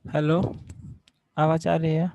Hello, आवाज आ रही है?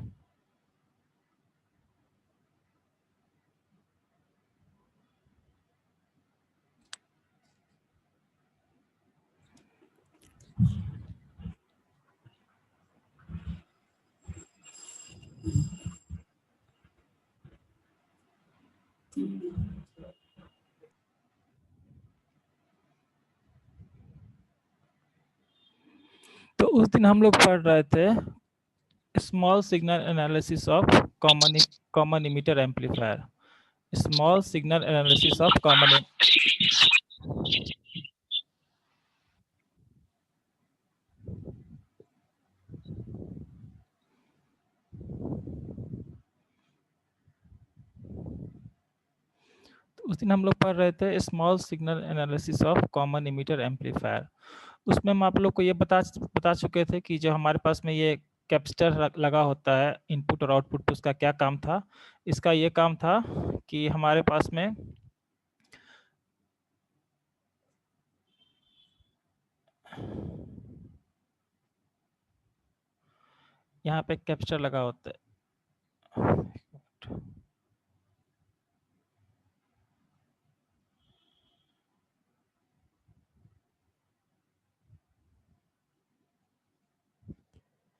तो उस दिन हम लोग पढ़ रहे थे small signal analysis of common emitter amplifier. Small signal analysis of common. उस दिन हम लोग पढ़ रहे थे small signal analysis of common emitter amplifier. उसमें हम आप लोग को ये बता चुके थे कि जो हमारे पास में ये कैपेसिटर लगा होता है इनपुट और आउटपुट पे, उसका क्या काम था। इसका ये काम था कि हमारे पास में यहाँ पे कैपेसिटर लगा होता है।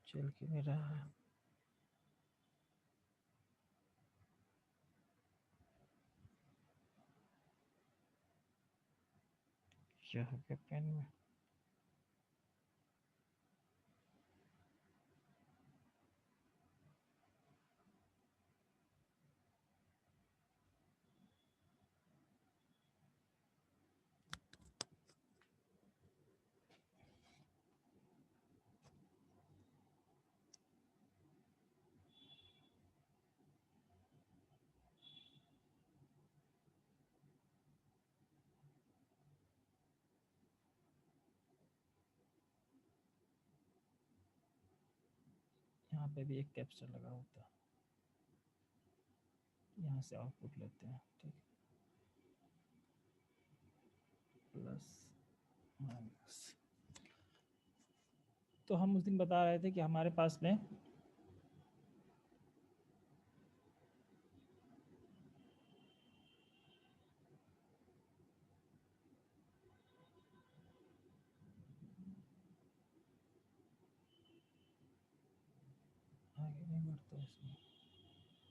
चल क्यों नहीं रहा है? क्या हो गया पेन में? यहाँ पे भी एक कैपेसिटर लगा होता है, यहाँ से आउटपुट लेते हैं, ठीक, प्लस माइनस। तो हम उस दिन बता रहे थे कि हमारे पास में आगे नहीं बढ़ता इसमें। ठीक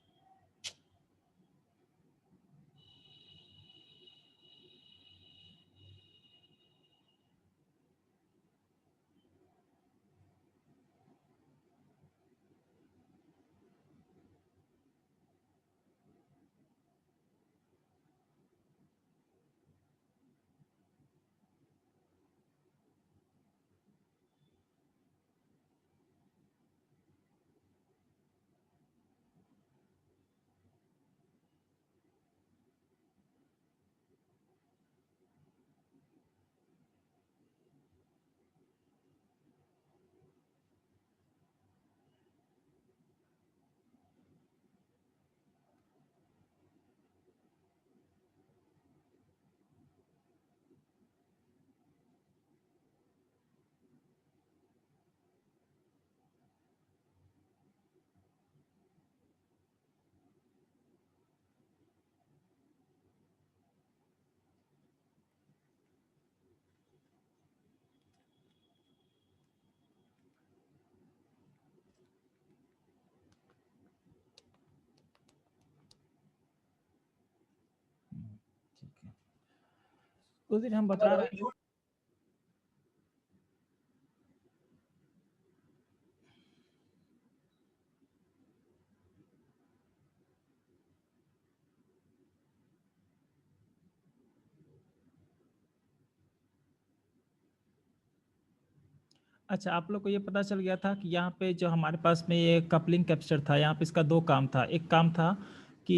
है, उस दिन हम बता रहे थे। अच्छा, आप लोग को ये पता चल गया था कि यहाँ पे जो हमारे पास में ये कपलिंग कैपेसिटर था, यहाँ पे इसका दो काम था। एक काम था कि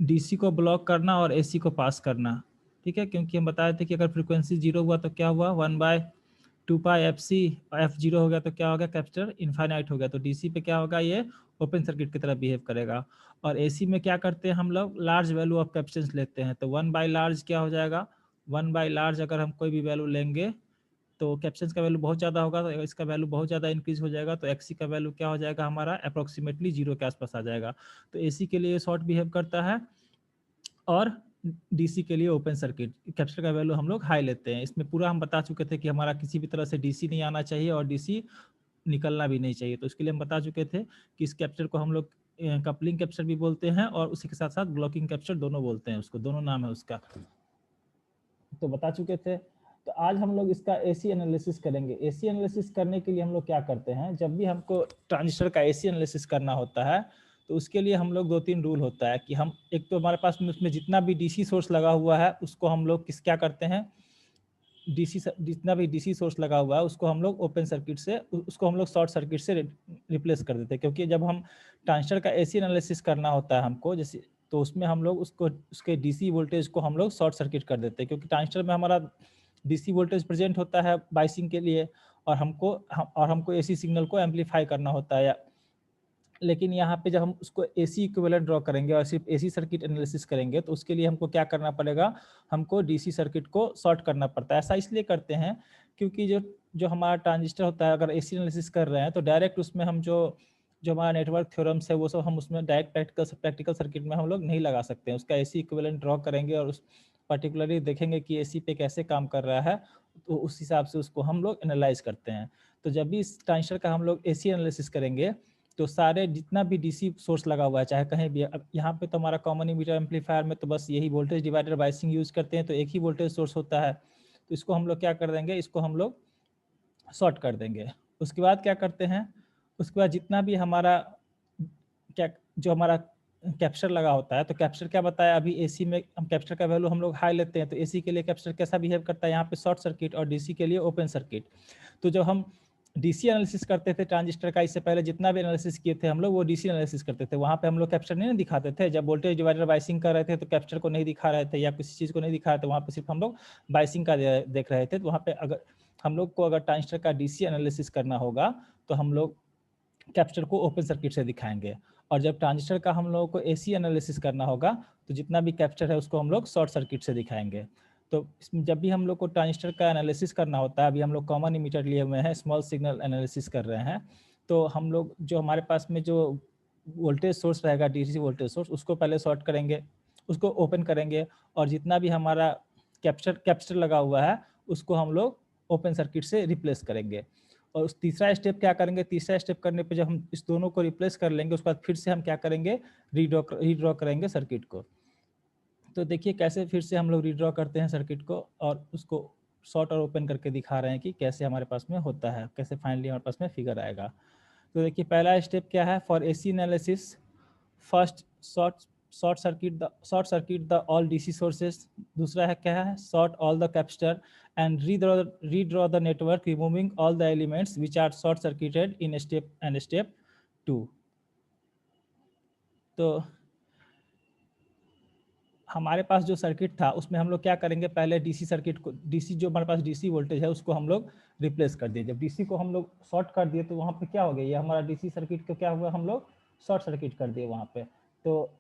डीसी को ब्लॉक करना और एसी को पास करना, ठीक है, क्योंकि हम बताए थे कि अगर फ्रीक्वेंसी जीरो हुआ तो क्या हुआ, 1/2 पाई एफ सी। एफ जीरो हो गया तो क्या होगा, कैपेसिटर इनफाइनाइट हो गया, तो डीसी पे क्या होगा, ये ओपन सर्किट की तरह बिहेव करेगा। और एसी में क्या करते हैं हम लोग, लार्ज वैल्यू ऑफ कैपेसिटेंस लेते हैं, तो 1/लार्ज क्या हो जाएगा, 1/लार्ज अगर हम कोई भी वैल्यू लेंगे तो कैपेसिटेंस का वैल्यू बहुत ज़्यादा होगा, तो इसका वैल्यू बहुत ज़्यादा इंक्रीज हो जाएगा, तो एक्सी का वैल्यू क्या हो जाएगा हमारा, अप्रोक्सीमेटली 0 के आसपास आ जाएगा। तो एसी के लिए शॉर्ट बिहेव करता है और डीसी के लिए ओपन सर्किट। कैपेसिटर का वैल्यू हम लोग हाई लेते हैं। इसमें पूरा हम बता चुके थे कि हमारा किसी भी तरह से डीसी नहीं आना चाहिए और डीसी निकलना भी नहीं चाहिए। तो इसके लिए हम बता चुके थे कि इस कैपेसिटर को हम लोग कपलिंग कैपेसिटर भी बोलते हैं और उसी के साथ साथ ब्लॉकिंग कैपेसिटर दोनों बोलते हैं उसको, दोनों नाम है उसका, तो बता चुके थे। तो आज हम लोग इसका एसी एनालिसिस करेंगे। एसी एनालिसिस करने के लिए हम लोग क्या करते हैं, जब भी हमको ट्रांजिस्टर का एसी एनालिसिस करना होता है तो उसके लिए हम लोग 2-3 रूल होता है कि हम एक तो हमारे पास में उसमें जितना भी डीसी सोर्स लगा हुआ है उसको हम लोग क्या करते हैं, डीसी जितना भी डीसी सोर्स लगा हुआ है उसको हम लोग ओपन सर्किट से, उसको हम लोग शॉर्ट सर्किट से रिप्लेस कर देते हैं। क्योंकि जब हम ट्रांजिस्टर का एसी एनालिसिस करना होता है हमको, जैसे तो उसमें हम लोग उसको उसके डीसी वोल्टेज को हम लोग शॉर्ट सर्किट कर देते हैं, क्योंकि ट्रांजिस्टर में हमारा डीसी वोल्टेज प्रेजेंट होता है बाइसिंग के लिए और हमको एसी सिग्नल को एम्पलीफाई करना होता है। लेकिन यहाँ पे जब हम उसको एसी इक्विवेलेंट ड्रॉ करेंगे और सिर्फ एसी सर्किट एनालिसिस करेंगे तो उसके लिए हमको क्या करना पड़ेगा, हमको डीसी सर्किट को शॉर्ट करना पड़ता है। ऐसा इसलिए करते हैं क्योंकि जो जो हमारा ट्रांजिस्टर होता है, अगर एसी एनालिसिस कर रहे हैं तो डायरेक्ट उसमें हम जो जो हमारा नेटवर्क थ्योरम्स है वो सब हम उसमें डायरेक्ट प्रैक्टिकल सर्किट में हम लोग नहीं लगा सकते हैं। उसका एसी इक्विवेलेंट ड्रॉ करेंगे और उस पर्टिकुलरली देखेंगे कि एसी पे कैसे काम कर रहा है, तो उस हिसाब से उसको हम लोग एनालाइज करते हैं। तो जब भी इस ट्रांजिस्टर का हम लोग एसी एनालिसिस करेंगे तो सारे जितना भी डीसी सोर्स लगा हुआ है चाहे कहीं भी, अब यहाँ पे तो हमारा कॉमन इमीटर एम्पलीफायर में तो बस यही वोल्टेज डिवाइडर बाइसिंग यूज करते हैं, तो एक ही वोल्टेज सोर्स होता है। तो इसको हम लोग क्या कर देंगे, इसको हम लोग शॉर्ट कर देंगे। उसके बाद क्या करते हैं, उसके बाद जितना भी हमारा क्या जो हमारा कैप्चर लगा होता है, तो कैप्चर क्या बताया अभी, एसी में हम कैप्चर का वैल्यू हम लोग हाई लेते हैं, तो एसी के लिए कैप्चर कैसा बिहेव करता है, यहाँ पे शॉर्ट सर्किट और डीसी के लिए ओपन सर्किट। तो जब हम डीसी एनालिसिस करते थे ट्रांजिस्टर का, इससे पहले जितना भी एनालिसिस किए थे हम लोग वो डीसी एनालिसिस करते थे, वहाँ पे हम लोग कैप्चर नहीं दिखाते थे। जब वोल्टेज डिवाइडर बाइसिंग कर रहे थे तो कैप्चर को नहीं दिखा रहे थे या किसी चीज़ को नहीं दिखा रहे थे, वहाँ पे सिर्फ हम लोग बाइसिंग का देख रहे थे। तो वहाँ पे अगर हम लोग को अगर ट्रांजिस्टर का डीसी एनालिसिस करना होगा तो हम लोग कैप्चर को ओपन सर्किट से दिखाएंगे, और जब ट्रांजिस्टर का हम लोगों को एसी एनालिसिस करना होगा तो जितना भी कैप्चर है उसको हम लोग शॉर्ट सर्किट से दिखाएंगे। तो इसमें जब भी हम लोग को ट्रांजिस्टर का एनालिसिस करना होता है, अभी हम लोग कॉमन इमीटर लिए हुए हैं, स्मॉल सिग्नल एनालिसिस कर रहे हैं, तो हम लोग जो हमारे पास में जो वोल्टेज सोर्स रहेगा डीसी वोल्टेज सोर्स, उसको पहले शॉर्ट करेंगे, उसको ओपन करेंगे, और जितना भी हमारा कैप्चर लगा हुआ है उसको हम लोग ओपन सर्किट से रिप्लेस करेंगे। और उस तीसरा स्टेप क्या करेंगे, तीसरा स्टेप करने पे जब हम इस दोनों को रिप्लेस कर लेंगे उसके बाद फिर से हम क्या करेंगे, रीड्रॉ करेंगे सर्किट को। तो देखिए कैसे फिर से हम लोग रीड्रॉ करते हैं सर्किट को और उसको शॉर्ट और ओपन करके दिखा रहे हैं कि कैसे हमारे पास में होता है, कैसे फाइनली हमारे पास में फिगर आएगा। तो देखिए पहला स्टेप क्या है, for AC analysis first short circuit the all DC sources. दूसरा है क्या है, short all the capacitor and redraw the network removing all the elements which are short circuited in step 2। तो हमारे पास जो सर्किट था उसमें हम लोग क्या करेंगे, पहले डीसी सर्किट को, डीसी जो हमारे पास डीसी वोल्टेज है उसको हम लोग रिप्लेस कर दिए। जब डीसी को हम लोग शॉर्ट कर दिए तो वहाँ पे क्या हो गया, ये हमारा डीसी सर्किट को क्या हुआ, हम लोग शॉर्ट सर्किट कर दिए वहाँ पे। तो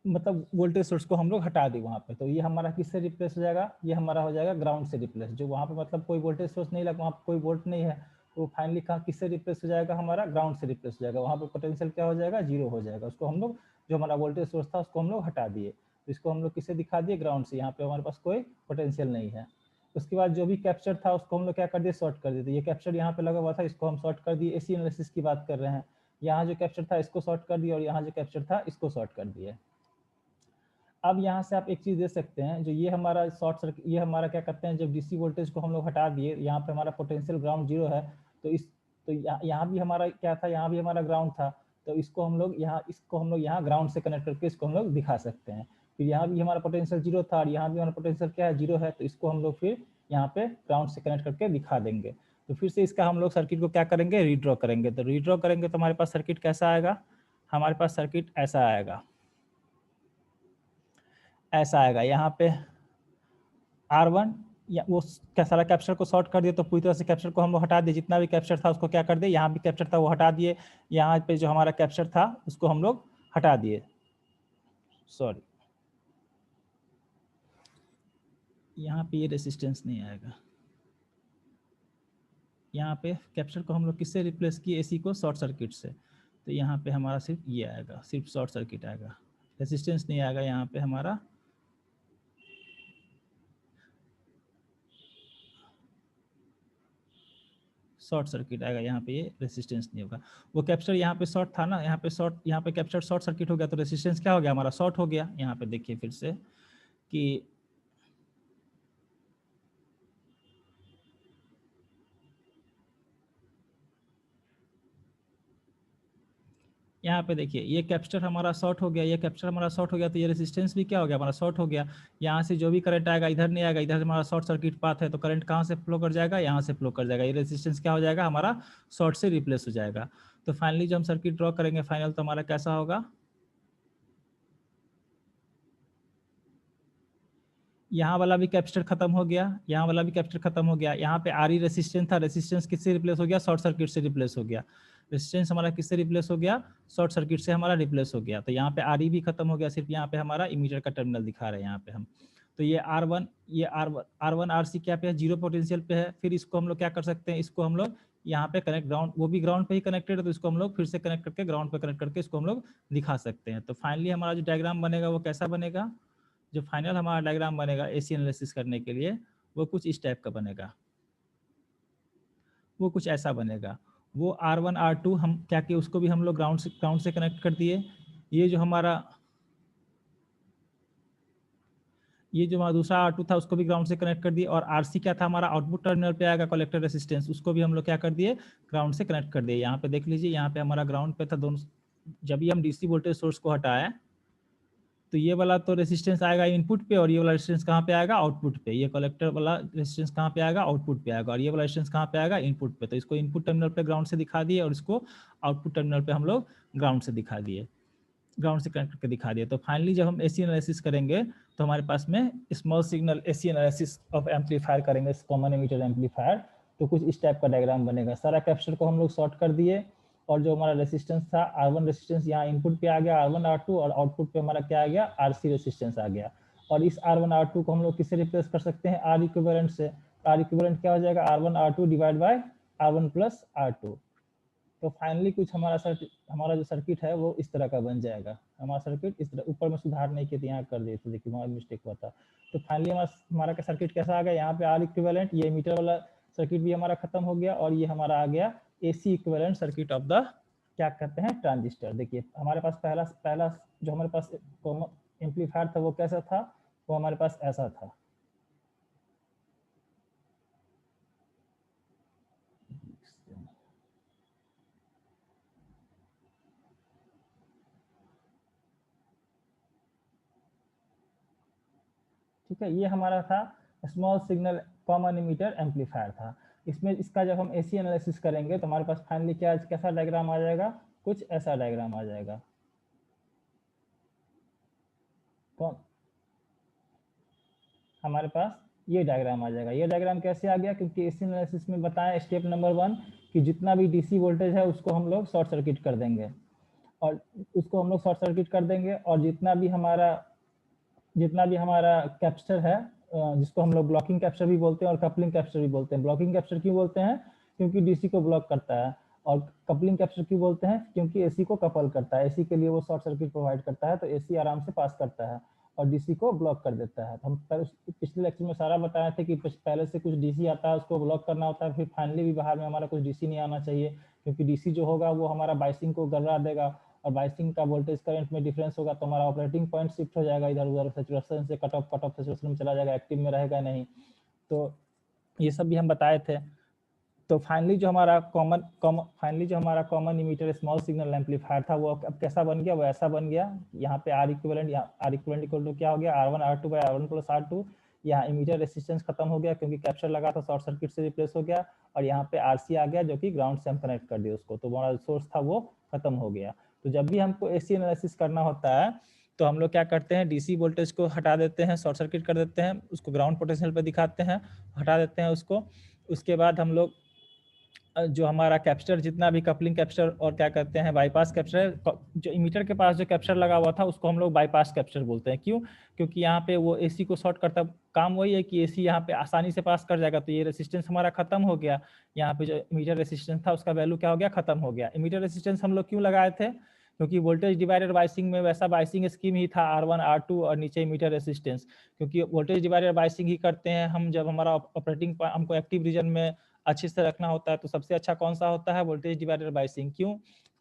मतलब वोल्टेज सोर्स को हम लोग हटा दी वहाँ पे, तो ये हमारा किससे रिप्लेस हो जाएगा, ये हमारा हो जाएगा ग्राउंड से रिप्लेस। जो वहाँ पे मतलब कोई वोल्टेज सोर्स नहीं लगा, वहाँ पे कोई वोल्ट नहीं है, तो फाइनली कहाँ किससे रिप्लेस हो जाएगा, हमारा ग्राउंड से रिप्लेस हो जाएगा। वहाँ पे पोटेंशियल क्या हो जाएगा, जीरो हो जाएगा। उसको हम लोग जो हमारा वोल्टेज सोर्स था उसको हम लोग हटा दिए, तो इसको हम लोग किससे दिखा दिए, ग्राउंड से। यहाँ पे हमारे पास कोई पोटेंशियल नहीं है। उसके बाद जो भी कैप्चर था उसको हम लोग क्या कर दिए, शॉर्ट कर दिए। तो ये कैप्चर यहाँ पे लगा हुआ था, इसको हम शॉर्ट कर दिए। एसी एनालिसिस की बात कर रहे हैं, यहाँ जो कैप्चर था इसको शॉर्ट कर दिया और यहाँ जो कैप्चर था इसको शॉर्ट कर दिए। अब यहाँ से आप एक चीज़ दे सकते हैं, जो ये हमारा शॉर्ट सर्किट, ये हमारा क्या करते हैं, जब डीसी वोल्टेज को हम लोग हटा दिए, यहाँ पे हमारा पोटेंशियल ग्राउंड जीरो है, तो यहाँ भी हमारा क्या था, यहाँ भी हमारा ग्राउंड था, तो इसको हम लोग यहाँ ग्राउंड से कनेक्ट करके इसको हम लोग दिखा सकते हैं। फिर यहाँ भी हमारा पोटेंशियल जीरो था और यहाँ भी हमारा पोटेंशियल क्या है, जीरो है, तो इसको हम लोग फिर यहाँ पे ग्राउंड से कनेक्ट करके दिखा देंगे। तो फिर से इसका हम लोग सर्किट को क्या करेंगे, रीड्रॉ करेंगे। तो रीड्रॉ करेंगे तो हमारे पास सर्किट कैसा आएगा, हमारे पास सर्किट ऐसा आएगा, ऐसा आएगा। यहाँ पे R1 या वो सारा कैप्चर को शॉर्ट कर दिए, तो पूरी तरह से कैप्चर को हम लोग हटा दिए। जितना भी कैप्चर था उसको क्या कर दिए, यहाँ भी कैप्चर था वो हटा दिए, यहाँ पे जो हमारा कैप्चर था उसको हम लोग हटा दिए। सॉरी, यहाँ पे ये रेसिस्टेंस नहीं आएगा, यहाँ पे कैप्चर को हम लोग किससे रिप्लेस किए, एसी को शॉर्ट सर्किट से। तो यहाँ पे हमारा सिर्फ ये आएगा, सिर्फ शॉर्ट सर्किट आएगा, रेजिस्टेंस नहीं आएगा यहाँ पे हमारा। शॉर्ट सर्किट आएगा यहाँ पे, ये रेजिस्टेंस नहीं होगा। वो कैप्चर यहाँ पे शॉर्ट था ना, यहाँ पे शॉर्ट, यहाँ पे कैप्चर शॉर्ट सर्किट हो गया तो रेजिस्टेंस क्या हो गया हमारा, शॉर्ट हो गया। यहाँ पे देखिए फिर से कि यहाँ पे देखिए ये कैप्चर हमारा शॉर्ट हो गया, ये कैप्चर हमारा शॉर्ट हो गया, तो ये रेजिस्टेंस भी क्या हो गया हमारा, शॉर्ट हो गया। यहाँ से जो भी करंट आएगा इधर नहीं आएगा, इधर हमारा शॉर्ट सर्किट पाथ है, तो करंट कहाँ से फ्लो कर जाएगा, यहाँ से फ्लो कर जाएगा। ये रेजिस्टेंस क्या हो जाएगा हमारा, शॉर्ट से रिप्लेस हो जाएगा। तो फाइनली जो हम सर्किट ड्रॉ करेंगे फाइनल, तो हमारा कैसा होगा, यहाँ वाला भी कैपेसिटर खत्म हो गया, यहाँ वाला भी कैपेसिटर खत्म हो गया। यहाँ पे आर ई रेसिस्टेंस था, रेसिस्टेंस किससे रिप्लेस हो गया, शॉर्ट सर्किट से रिप्लेस हो गया। रेसिस्टेंस हमारा किससे रिप्लेस हो गया, शॉर्ट सर्किट से हमारा रिप्लेस हो गया। तो यहाँ पे आर ई भी खत्म हो गया, सिर्फ यहाँ पे हमारा इमीटर का टर्मिनल दिखा रहे हैं यहाँ पे हम। तो ये R1, ये R1 RC क्या पे है, जीरो पोटेंशियल पे है। फिर इसको हम लोग क्या कर सकते हैं, इसको हम लोग यहाँ पे कनेक्ट, ग्राउंड, वो भी ग्राउंड पे ही कनेक्टेड है, तो इसको हम लोग फिर से कनेक्ट करके ग्राउंड पे कनेक्ट करके इसको हम लोग दिखा सकते हैं। तो फाइनली हमारा जो डायग्राम बनेगा वो कैसा बनेगा, जो फाइनल हमारा डायग्राम बनेगा एसी एनालिसिस करने के लिए, वो कुछ इस टाइप का बनेगा, वो कुछ ऐसा बनेगा। वो R1 R2 हम क्या किए, उसको भी हम लोग ग्राउंड से कनेक्ट कर दिए। ये जो हमारा दूसरा R2 था उसको भी ग्राउंड से कनेक्ट कर दिए। और RC क्या था हमारा, आउटपुट टर्मिनल पे आएगा कलेक्टर रेसिस्टेंस, उसको भी हम लोग क्या कर दिए, ग्राउंड से कनेक्ट कर दिए। यहाँ पे देख लीजिए, यहाँ पे हमारा ग्राउंड पे था दोनों। जब भी हम डीसी वोल्टेज सोर्स को हटाए तो ये वाला तो रेसिस्टेंस आएगा इनपुट पे, और ये वाला रेसिस्टेंस कहाँ पे आएगा, आउटपुट पे। ये कलेक्टर वाला रेसिस्टेंस कहाँ पे आएगा, आउटपुट पे आएगा, और ये वाला रेसिस्टेंस कहाँ पे आएगा, इनपुट पे। तो इसको इनपुट टर्मिनल पे ग्राउंड से दिखा दिए, और इसको आउटपुट टर्मिनल पे हम लोग ग्राउंड से दिखा दिए, ग्राउंड से कनेक्ट करके दिखा दिए। तो फाइनली जब हम एसी एनालिसिस करेंगे तो हमारे पास में small signal AC analysis of amplifier करेंगे, कॉमन एमिटर एम्पलीफायर। तो कुछ इस टाइप का डायग्राम बनेगा। सारा कैपेसिटर को हम लोग शॉर्ट कर दिए, और जो हमारा रेसिस्टेंस था R1 रेसिस्टेंस यहाँ इनपुट पे आ गया R1 R2, और आउटपुट पे हमारा क्या आ गया, RC रेसिस्टेंस आ गया। और इस R1 R2 को हम लोग किससे रिप्लेस कर सकते हैं, R इक्विवेलेंट से। R इक्विवेलेंट क्या हो जाएगा, R1 R2 divide by R1 plus R2। तो फाइनली कुछ हमारा जो सर्किट है वो इस तरह का बन जाएगा। हमारा सर्किट इस तरह, ऊपर में सुधार नहीं किया, यहाँ कर दिए थे, देखिए वहाँ मिस्टेक हुआ था। तो फाइनली हमारा का सर्किट कैसा आ गया, यहाँ पे R इक्विवेलेंट, ये मीटर वाला सर्किट भी हमारा खत्म हो गया, और ये हमारा आ गया AC equivalent circuit of the, क्या कहते हैं, ट्रांजिस्टर। देखिए हमारे पास पहला जो हमारे पास एम्पलीफायर था वो कैसा था, वो हमारे पास ऐसा था। ठीक है, ये हमारा था small signal common emitter amplifier था। इसमें इसका जब हम एसी एनालिसिस करेंगे तो हमारे पास फाइनली क्या, कैसा डायग्राम आ जाएगा, कुछ ऐसा डायग्राम आ जाएगा। तो हमारे पास ये डायग्राम आ जाएगा। ये डायग्राम कैसे आ गया, क्योंकि एसी एनालिसिस में बताया स्टेप नंबर 1 कि जितना भी डीसी वोल्टेज है उसको हम लोग शॉर्ट सर्किट कर देंगे, और उसको हम लोग शॉर्ट सर्किट कर देंगे, और जितना भी हमारा कैपेसिटर है, जिसको हम लोग ब्लॉकिंग कैपेसिटर भी बोलते हैं और कपलिंग कैपेसिटर भी बोलते हैं। ब्लॉकिंग कैपेसिटर क्यों बोलते हैं, क्योंकि डीसी को ब्लॉक करता है। और कपलिंग कैपेसिटर क्यों बोलते हैं, क्योंकि एसी को कपल करता है, एसी के लिए वो शॉर्ट सर्किट प्रोवाइड करता है, तो एसी आराम से पास करता है और डीसी को ब्लॉक कर देता है। हम पिछले लेक्चर में सारा बताए थे कि पहले से कुछ डीसी आता है, उसको ब्लॉक करना होता है, फिर फाइनली भी बाहर में हमारा कुछ डीसी नहीं आना चाहिए, क्योंकि डीसी जो होगा वो हमारा बाइसिंग को गड़बड़ा देगा, और बाइसिंग का वोल्टेज करंट में डिफरेंस होगा, तो हमारा ऑपरेटिंग पॉइंट शिफ्ट हो जाएगा इधर उधर, सैचुरेशन से कट ऑफ सैचुरेशन में चला जाएगा, एक्टिव में रहेगा नहीं। तो ये सब भी हम बताए थे। तो फाइनली जो हमारा common emitter small signal amplifier था वो अब कैसा बन गया, वो ऐसा बन गया। यहाँ पे R इक्विवेलेंट इक्वल टू क्या हो गया, R1 R2 bye R1 plus R2। यहाँ इमीटर रेसिस्टेंस खत्म हो गया क्योंकि कैप्चर लगा था, शॉर्ट सर्किट से रिप्लेस हो गया, और यहाँ पे RC आ गया जो कि ग्राउंड से हम कनेक्ट कर दिया उसको, तो हमारा सोर्स था वो खत्म हो गया। तो जब भी हमको एसी एनालिसिस करना होता है तो हम लोग क्या करते हैं, डीसी वोल्टेज को हटा देते हैं, शॉर्ट सर्किट कर देते हैं, उसको ग्राउंड पोटेंशियल पे दिखाते हैं, हटा देते हैं उसको। उसके बाद हम लोग जो हमारा कैपेसिटर, जितना भी कपलिंग कैपेसिटर और क्या कहते हैं बाईपास कैपेसिटर, जो इमीटर के पास जो कैपेसिटर लगा हुआ था उसको हम लोग बाईपास कैपेसिटर बोलते हैं। क्यों, क्योंकि यहाँ पे वो एसी को शॉर्ट करता काम वही है कि एसी यहाँ पे आसानी से पास कर जाएगा, तो ये रेसिस्टेंस हमारा खत्म हो गया। यहाँ पे जो इमीटर रेसिस्टेंस था उसका वैल्यू क्या हो गया, खत्म हो गया। इमीटर रेसिस्टेंस हम लोग क्यों लगाए थे, क्योंकि वोल्टेज डिवाइडर बाइसिंग में वैसा बाइसिंग स्कीम ही था, R1 R2 और नीचे इमीटर रेसिस्टेंस। क्योंकि वोल्टेज डिवाइडर बाइसिंग ही करते हैं हम, जब हमारा ऑपरेटिंग हमको एक्टिव रीजन में अच्छे से रखना होता है, तो सबसे अच्छा कौन सा होता है, वोल्टेज डिवाइडर बाइसिंग। क्यों,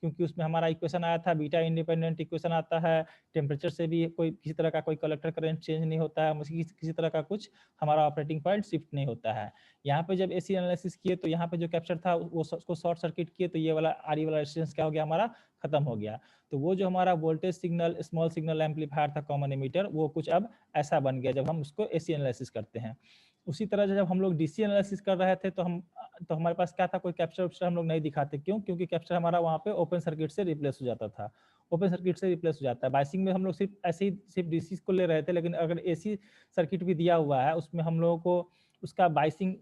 क्योंकि उसमें हमारा इक्वेशन आया था, बीटा इंडिपेंडेंट इक्वेशन आता है, टेम्परेचर से भी कोई किसी तरह का कोई कलेक्टर करंट चेंज नहीं होता है, किसी तरह का कुछ हमारा ऑपरेटिंग पॉइंट शिफ्ट नहीं होता है। यहाँ पे जब एसी एनालिसिस किए तो यहाँ पे जो कैप्चर था वो उसको शॉर्ट सर्किट किए, तो ये वाला आरी वाला रेजिस्टेंस क्या हो गया, हमारा खत्म हो गया। तो वो जो हमारा voltage signal small signal amplifier था कॉमन एमीटर, वो कुछ अब ऐसा बन गया जब हम उसको एसी एनालिसिस करते हैं। उसी तरह जब हम लोग डीसी एनालिसिस कर रहे थे तो हमारे पास क्या था, कोई कैप्चर वैप्चर हम लोग नहीं दिखाते। क्यों, क्योंकि कैप्चर हमारा वहाँ पे ओपन सर्किट से रिप्लेस हो जाता था, ओपन सर्किट से रिप्लेस हो जाता है। बाइसिंग में हम लोग सिर्फ ऐसे ही सिर्फ डीसी को ले रहे थे, लेकिन अगर एसी सर्किट भी दिया हुआ है उसमें हम लोगों को उसका बाइसिंग,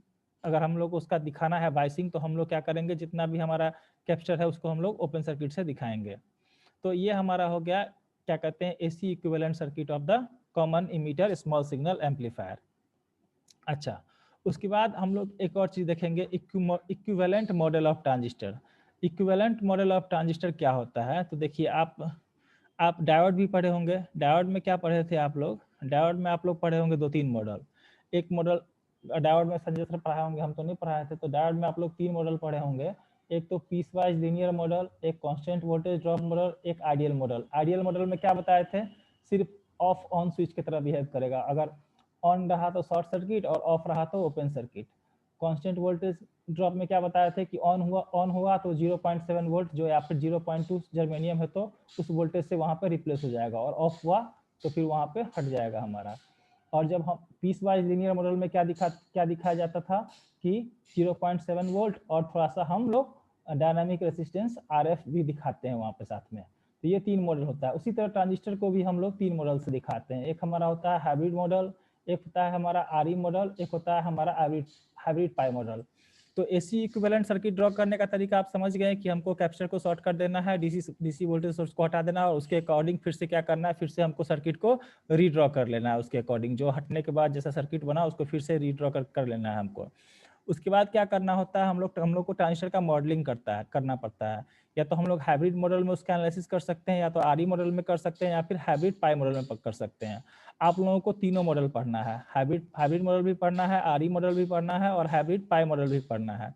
अगर हम लोग को उसका दिखाना है बाइसिंग, तो हम लोग क्या करेंगे, जितना भी हमारा कैप्चर है उसको हम लोग ओपन सर्किट से दिखाएंगे। तो ये हमारा हो गया क्या कहते हैं, AC equivalent circuit of the common emitter small signal amplifier. अच्छा, उसके बाद हम लोग एक और चीज देखेंगे, equivalent model of transistor. Equivalent model of transistor क्या होता है, तो देखिए आप डायोड भी पढ़े होंगे। डायोड में क्या पढ़े थे आप लोग, डायोड में आप लोग पढ़े होंगे 2-3 मॉडल। एक मॉडल डायोड में संजय सर पढ़ाए होंगे, हम तो नहीं पढ़ाए थे। तो डायोड में आप लोग 3 मॉडल पढ़े होंगे, एक तो पीस वाइज लीनियर मॉडल, एक कांस्टेंट वोल्टेज ड्रॉप मॉडल, एक आइडियल मॉडल। आइडियल मॉडल में क्या बताए थे, सिर्फ ऑफ ऑन स्विच की तरह बिहेव करेगा, अगर ऑन रहा तो शॉर्ट सर्किट और ऑफ रहा तो open circuit. Constant voltage drop में क्या बताया थे कि ऑन हुआ तो 0.7 वोल्ट जो या फिर 0.2 जर्मेनियम है तो उस वोल्टेज से वहां पर रिप्लेस हो जाएगा, और ऑफ हुआ तो फिर वहां पे हट जाएगा हमारा। और जब हम पीस वाइज लीनियर मॉडल में क्या दिखाया जाता था कि 0.7 वोल्ट और थोड़ा सा हम लोग डायनामिक रेसिस्टेंस RF भी दिखाते हैं वहां पे साथ में। तो ये 3 मॉडल होता है। उसी तरह ट्रांजिस्टर को भी हम लोग 3 मॉडल से दिखाते हैं। एक हमारा होता है हाइब्रिड मॉडल, एक होता है हमारा आरई मॉडल, एक होता है हमारा हाइब्रिड पाई मॉडल। तो एसी इक्विवेलेंट सर्किट ड्रॉ करने का तरीका आप समझ गए कि हमको कैपेसिटर को शॉर्ट कर देना है, डीसी वोल्टेज सोर्स को हटा देना, और उसके अकॉर्डिंग फिर से क्या करना है, फिर से हमको सर्किट को रीड्रॉ कर लेना है उसके अकॉर्डिंग, जो हटने के बाद जैसा सर्किट बना उसको फिर से रीड्रॉ कर लेना है हमको। उसके बाद क्या करना होता है, हम लोग को ट्रांजिस्टर का मॉडलिंग करना पड़ता है। या तो हम लोग हाइब्रिड मॉडल में उसका एनालिसिस कर सकते हैं, या तो आरई मॉडल में कर सकते हैं, या फिर हाइब्रिड पाई मॉडल में कर सकते हैं। आप लोगों को तीनों मॉडल पढ़ना है, हाइब्रिड मॉडल भी पढ़ना है, आरई मॉडल भी पढ़ना है, और हाइब्रिड पाई मॉडल भी पढ़ना है।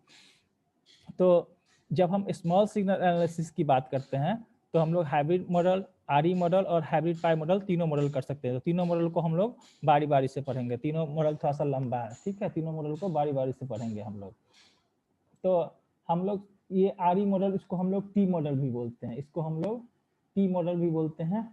तो जब हम स्मॉल सिग्नल एनालिसिस की बात करते हैं तो हम लोग हाइब्रिड मॉडल, आरई मॉडल और हाइब्रिड पाई मॉडल तीनों मॉडल कर सकते हैं। तो तीनों मॉडल को हम लोग बारी बारी से पढ़ेंगे। तीनों मॉडल थोड़ा सा लंबा है, ठीक है, तीनों मॉडल को बारी बारी से पढ़ेंगे हम लोग। तो हम लोग ये आरई मॉडल, इसको हम लोग टी मॉडल भी बोलते हैं, इसको हम लोग टी मॉडल भी बोलते हैं।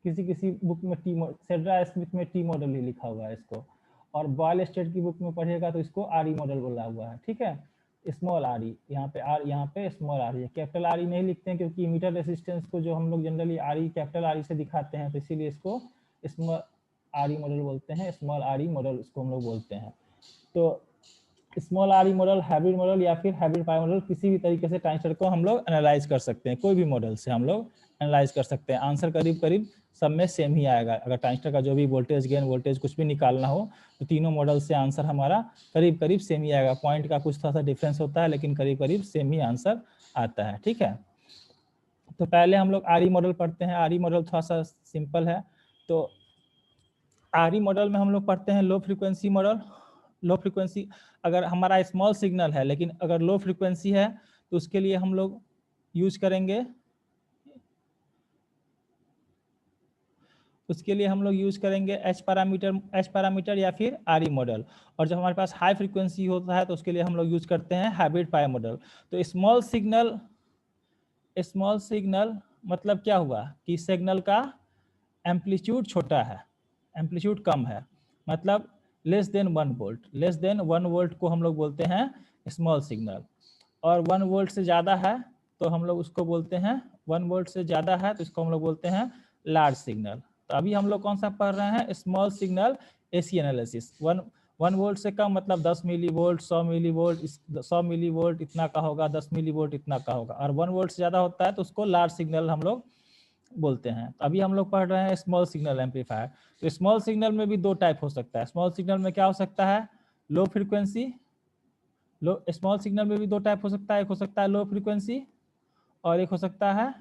किसी बुक में सेड्रा स्मिथ में टी मॉडल ही लिखा हुआ है इसको, और बॉयल स्टेट की बुक में पढ़िएगा तो इसको आरई मॉडल बोला हुआ है, ठीक है। स्मॉल आरई यहाँ पे यहाँ पे स्मॉल आरई है, कैपिटल आरई नहीं लिखते हैं क्योंकि मीटर रेसिस्टेंस को जो हम लोग जनरली आरई कैपिटल आरई से दिखाते हैं, तो इसीलिए इसको स्मॉल आरई मॉडल बोलते हैं, स्मॉल आरई मॉडल इसको हम लोग बोलते हैं। तो स्मॉल आरई मॉडल, हाइब्रिड मॉडल या फिर हाइब्रिड पाई मॉडल, किसी भी तरीके से ट्रांजिस्टर को हम लोग एनालाइज कर सकते हैं, कोई भी मॉडल से हम लोग एनालाइज कर सकते हैं। आंसर करीब करीब सब में सेम ही आएगा। अगर ट्रांजिस्टर का जो भी वोल्टेज गेन वोल्टेज कुछ भी निकालना हो तो तीनों मॉडल से आंसर हमारा करीब करीब सेम ही आएगा। पॉइंट का कुछ थोड़ा सा डिफरेंस होता है, लेकिन करीब करीब सेम ही आंसर आता है, ठीक है। तो पहले हम लोग आरई मॉडल पढ़ते हैं। आरई मॉडल थोड़ा सा सिंपल है। तो आरई मॉडल में हम लोग पढ़ते हैं low frequency model. Low frequency, अगर हमारा स्मॉल सिग्नल है लेकिन अगर लो फ्रीक्वेंसी है तो उसके लिए हम लोग यूज करेंगे, एच पैरामीटर या फिर आरई मॉडल। और जब हमारे पास हाई फ्रीक्वेंसी होता है तो उसके लिए हम लोग यूज करते हैं हाइब्रिड पाई मॉडल। तो स्मॉल सिग्नल मतलब क्या हुआ कि सिग्नल का एम्पलीट्यूड छोटा है, एम्पलीट्यूड कम है, मतलब less than 1 volt, less than 1 volt को हम लोग बोलते हैं स्मॉल सिग्नल। और 1 वोल्ट से ज़्यादा है तो हम लोग उसको बोलते हैं, 1 वोल्ट से ज़्यादा है तो इसको हम लोग बोलते हैं लार्ज सिग्नल। तो अभी हम लोग कौन सा पढ़ रहे हैं, small signal AC analysis. 1 volt से कम मतलब 10 millivolt, 100 millivolt, 100 millivolt इतना का होगा, 10 मिली वोल्ट इतना का होगा। और 1 वोल्ट से ज़्यादा होता है तो उसको लार्ज सिग्नल हम लोग बोलते हैं। तो अभी हम लोग पढ़ रहे हैं स्मॉल सिग्नल एम्पलीफायर। तो स्मॉल सिग्नल में भी दो टाइप हो सकता है। स्मॉल सिग्नल में क्या हो सकता है, लो फ्रीक्वेंसी, लो स्मॉल सिग्नल में भी दो टाइप हो सकता है, एक हो सकता है लो फ्रीक्वेंसी और एक हो सकता है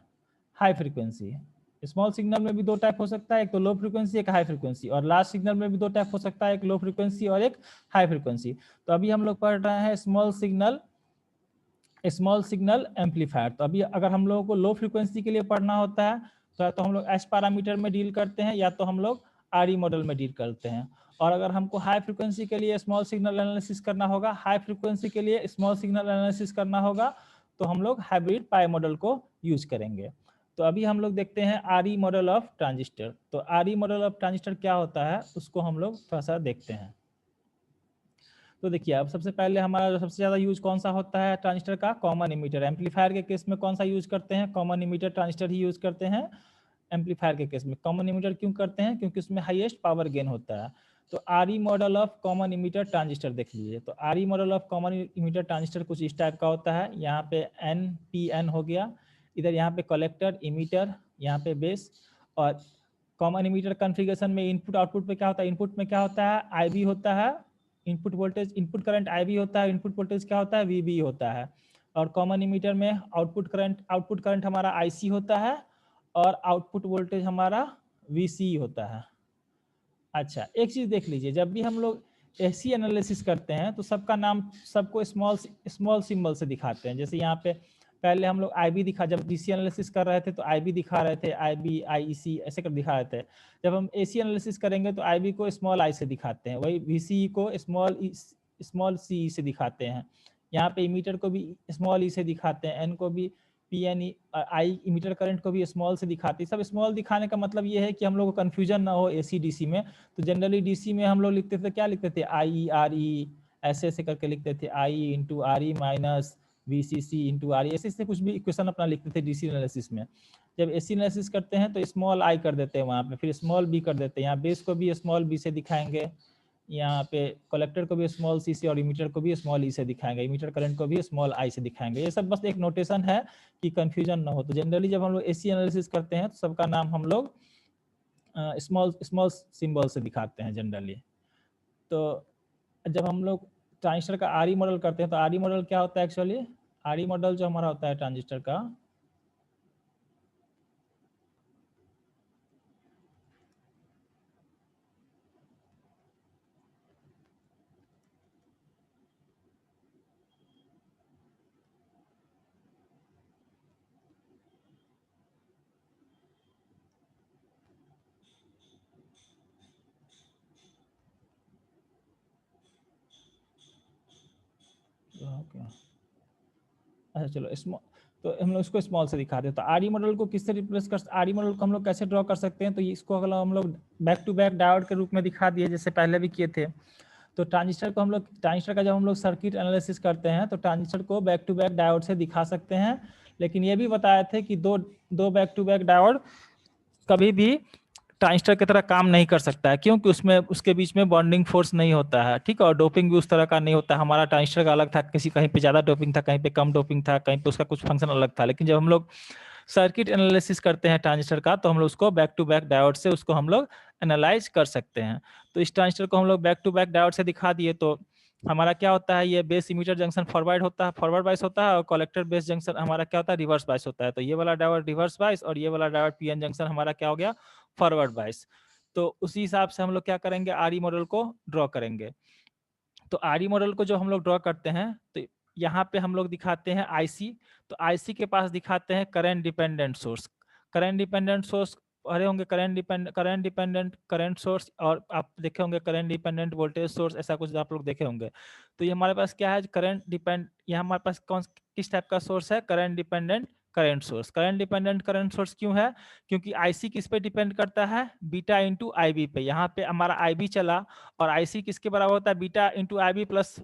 हाई फ्रीक्वेंसी। स्मॉल सिग्नल में भी दो टाइप हो सकता है, एक तो लो फ्रीक्वेंसी एक हाई फ्रीक्वेंसी, और लार्ज सिग्नल में भी दो टाइप हो सकता है, एक लो फ्रीक्वेंसी और एक हाई फ्रीक्वेंसी। तो अभी हम लोग पढ़ रहे हैं स्मॉल सिग्नल एम्पलीफायर। तो अभी अगर हम लोगों को लो फ्रीक्वेंसी के लिए पढ़ना होता है तो या तो हम लोग एस पैरामीटर में डील करते हैं या तो हम लोग आरई मॉडल में डील करते हैं। और अगर हमको हाई फ्रीक्वेंसी के लिए स्मॉल सिग्नल एनालिसिस करना होगा, हाई फ्रीक्वेंसी के लिए स्मॉल सिग्नल एनालिसिस करना होगा, तो हम लोग हाइब्रिड पाई मॉडल को यूज करेंगे। तो अभी हम लोग देखते हैं आरई मॉडल ऑफ ट्रांजिस्टर। तो आरई मॉडल ऑफ ट्रांजिस्टर क्या होता है उसको हम लोग थोड़ा सा देखते हैं। तो देखिए अब सबसे पहले हमारा जो सबसे ज़्यादा यूज कौन सा होता है ट्रांजिस्टर का, कॉमन इमीटर। एम्पलीफायर के केस में कौन सा यूज करते हैं, कॉमन इमीटर ट्रांजिस्टर ही यूज करते हैं। एम्पलीफायर के केस में कॉमन इमीटर क्यों करते हैं, क्योंकि उसमें हाईएस्ट पावर गेन होता है। तो RE model of common emitter transistor देख लीजिए। तो RE model of common emitter transistor कुछ इस टाइप का होता है। यहाँ पे एन पी एन हो गया, इधर यहाँ पे कलेक्टर इमीटर, यहाँ पे बेस। और कॉमन इमीटर कॉन्फ़िगरेशन में इनपुट आउटपुट पे क्या होता है, इनपुट में क्या होता है आईबी होता है, input voltage input current IB होता है, इनपुट वोल्टेज क्या होता है वीबी होता है। और कॉमन इमीटर में आउटपुट करंट हमारा आईसी होता है और आउटपुट वोल्टेज हमारा वीसी होता है। अच्छा एक चीज देख लीजिए, जब भी हम लोग एसी एनालिसिस करते हैं तो सबका नाम सबको स्मॉल सिंबल से दिखाते हैं। जैसे यहाँ पे पहले हम लोग आईबी दिखा, जब डीसी एनालिसिस कर रहे थे तो आईबी दिखा रहे थे, आईबी आईईसी ऐसे कर दिखा रहे थे। जब हम एसी एनालिसिस करेंगे तो आईबी को स्मॉल आई से दिखाते हैं, वही वीसी को स्मॉल सी से दिखाते हैं। यहाँ पे इमीटर को भी स्मॉल ई से दिखाते हैं, एन को भी पी एन आई इमीटर करंट को भी स्मॉल से दिखाती है। सब स्मॉल दिखाने का मतलब ये है कि हम लोग को कन्फ्यूजन ना हो एसी डीसी में। तो जनरली डीसी में हम लोग लिखते थे, क्या लिखते थे आई आर ई ऐसे ऐसे करके लिखते थे, I into R E minus V C C into R E, ऐसे ऐसे कुछ भी इक्वेशन अपना लिखते थे डीसी एनालिसिस में। जब एसी एनालिसिस करते हैं तो स्मॉल आई कर देते हैं वहाँ पे, फिर स्मॉल बी कर देते हैं। यहाँ बेस को भी स्मॉल बी से दिखाएंगे, यहाँ पे कलेक्टर को भी स्मॉल सी से और इमीटर को भी स्मॉल ई से दिखाएंगे, इमीटर करंट को भी स्मॉल आई से दिखाएंगे। ये सब बस एक नोटेशन है कि कंफ्यूजन ना हो। तो जनरली जब हम लोग एसी एनालिसिस करते हैं तो सबका नाम हम लोग स्मॉल स्मॉल सिंबल से दिखाते हैं जनरली। तो जब हम लोग ट्रांजिस्टर का आरई मॉडल करते हैं तो आरई मॉडल क्या होता है एक्चुअली, आरई मॉडल जो हमारा होता है ट्रांजिस्टर का, अच्छा चलो तो हम लोग इसको स्मॉल से दिखाते हैं। तो आरई मॉडल को किससे रिप्लेस कर, आरई मॉडल को हम लोग कैसे ड्रॉ कर सकते हैं, तो इसको अगर हम लोग बैक टू बैक डायोड के रूप में दिखा दिए जैसे पहले भी किए थे। तो ट्रांजिस्टर को हम लोग, ट्रांजिस्टर का जब हम लोग सर्किट एनालिसिस करते हैं तो ट्रांजिस्टर को बैक टू बैक डायोड से दिखा सकते हैं। लेकिन ये भी बताए थे कि दो बैक टू बैक डायोड कभी भी ट्रांजिस्टर की तरह काम नहीं कर सकता है, क्योंकि उसमें उसके बीच में बॉन्डिंग फोर्स नहीं होता है, ठीक है। और डोपिंग भी उस तरह का नहीं होता है। हमारा ट्रांजिस्टर का अलग था, किसी कहीं पे ज़्यादा डोपिंग था, कहीं पे कम डोपिंग था, कहीं पे उसका कुछ फंक्शन अलग था। लेकिन जब हम लोग सर्किट एनालिसिस करते हैं ट्रांजिस्टर का तो हम लोग उसको बैक टू बैक डायोड से उसको हम लोग एनालाइज कर सकते हैं। तो इस ट्रांजिस्टर को हम लोग बैक टू बैक डायोड से दिखा दिए। तो हमारा क्या होता है, ये बेस इमीटर जंक्शन फॉरवर्ड होता है, फॉरवर्ड बायस होता है, और कलेक्टर बेस जंक्शन हमारा क्या होता है रिवर्स बायस होता है। तो ये वाला डायोड रिवर्स बायस और ये वाला डायोड पीएन जंक्शन हमारा क्या हो गया फॉरवर्ड बायस। तो उसी हिसाब से हम लोग क्या करेंगे आरई मॉडल को ड्रॉ करेंगे। तो आरई मॉडल को जो हम लोग ड्रॉ करते हैं तो यहाँ पे हम लोग दिखाते हैं आईसी। तो आईसी के पास दिखाते हैं current dependent source. Current dependent source भरे होंगे, करंट डिपेंडेंट करंट सोर्स, और आप देखे होंगे करंट डिपेंडेंट वोल्टेज सोर्स, ऐसा कुछ आप लोग देखे होंगे। तो ये हमारे पास क्या है करंट डिपेंड, यहाँ हमारे पास किस टाइप का सोर्स है current dependent current source. Current dependent current source क्यों है, क्योंकि आईसी किस पे डिपेंड करता है बीटा इंटू आईबी पे। यहाँ पे हमारा आईबी चला और आईसी किसके बराबर होता है बीटा इंटू आईबी प्लस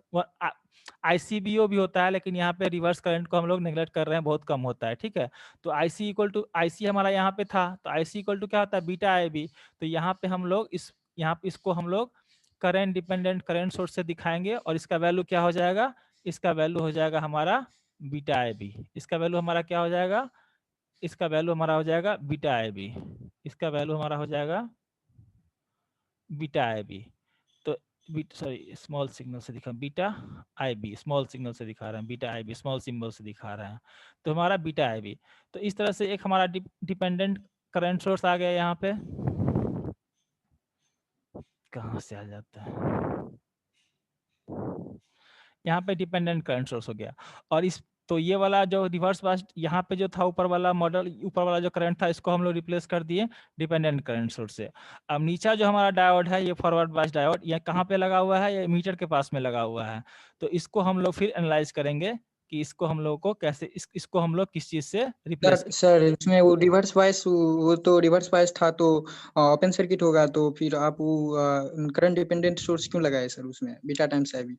आईसीबीओ भी होता है, लेकिन यहाँ पे रिवर्स करंट को हम लोग नेग्लेक्ट कर रहे हैं, बहुत कम होता है, ठीक है। तो आईसी इक्वल टू आईसी हमारा यहाँ पे था, तो आईसी इक्वल टू क्या होता है बीटा आईबी। तो यहाँ पे हम लोग यहाँ पे इसको हम लोग करंट डिपेंडेंट करंट सोर्स से दिखाएंगे और इसका वैल्यू क्या हो जाएगा, इसका वैल्यू हो जाएगा हमारा बीटा आईबी। इसका वैल्यू हमारा क्या हो जाएगा इसका वैल्यू हमारा हो जाएगा बीटा आई बी, इसका वैल्यू हमारा हो जाएगा बीटा आई बी। तो सॉरी स्मॉल सिग्नल से दिखा, beta I B small signal से दिखा रहे हैं, beta I B small symbol से दिखा रहे हैं, तो हमारा बीटा आई बी। तो इस तरह से एक हमारा डिपेंडेंट करंट सोर्स आ गया यहाँ पे, कहाँ से आ जाता है, यहाँ पे डिपेंडेंट करंट सोर्स हो गया। और इस तो ये वाला जो रिवर्स बायस यहाँ पे जो था ऊपर वाला मॉडल, ऊपर वाला जो करंट था इसको हम लोग रिप्लेस कर दिए डिपेंडेंट करंट सोर्स से। अब नीचा जो हमारा डायोड है ये फॉरवर्ड बायस डायोड, ये कहाँ पे लगा हुआ है, ये मीटर के पास में लगा हुआ है। तो इसको हम लोग फिर एनालाइज करेंगे कि इसको हम लोग को कैसे इसको हम लोग किस चीज से रिप्लेस सर इसमें वो रिवर्स बायस, वो तो रिवर्स बायस था तो ओपन सर्किट होगा, तो फिर आप वो करंट डिपेंडेंट सोर्स क्यों लगाए सर उसमें beta times I B?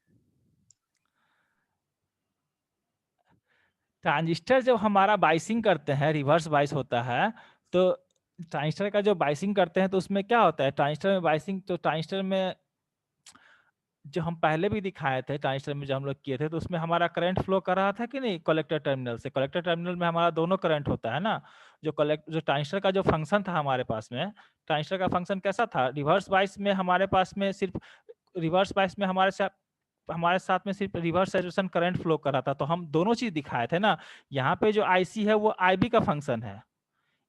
Transistor जब हमारा बाइसिंग करते हैं, रिवर्स बाइस होता है, तो ट्रांजिस्टर का जो बाइसिंग करते हैं तो उसमें क्या होता है, ट्रांजिस्टर में बाइसिंग, तो ट्रांजिस्टर में जो हम पहले भी दिखाए थे, ट्रांजिस्टर में जो हम लोग किए थे, तो उसमें हमारा करंट फ्लो कर रहा था कि नहीं कलेक्टर टर्मिनल से। कलेक्टर टर्मिनल में हमारा दोनों करंट होता है ना। जो ट्रांजिस्टर का जो फंक्शन था हमारे पास में, ट्रांजिस्टर का फंक्शन कैसा था, रिवर्स बाइस में हमारे पास में सिर्फ रिवर्स बाइस में हमारे साथ में सिर्फ रिवर्स सैचुरेशन करंट फ्लो कर रहा था। तो हम दोनों चीज दिखाए थे ना। यहाँ पे जो आईसी है वो आईबी का फंक्शन है।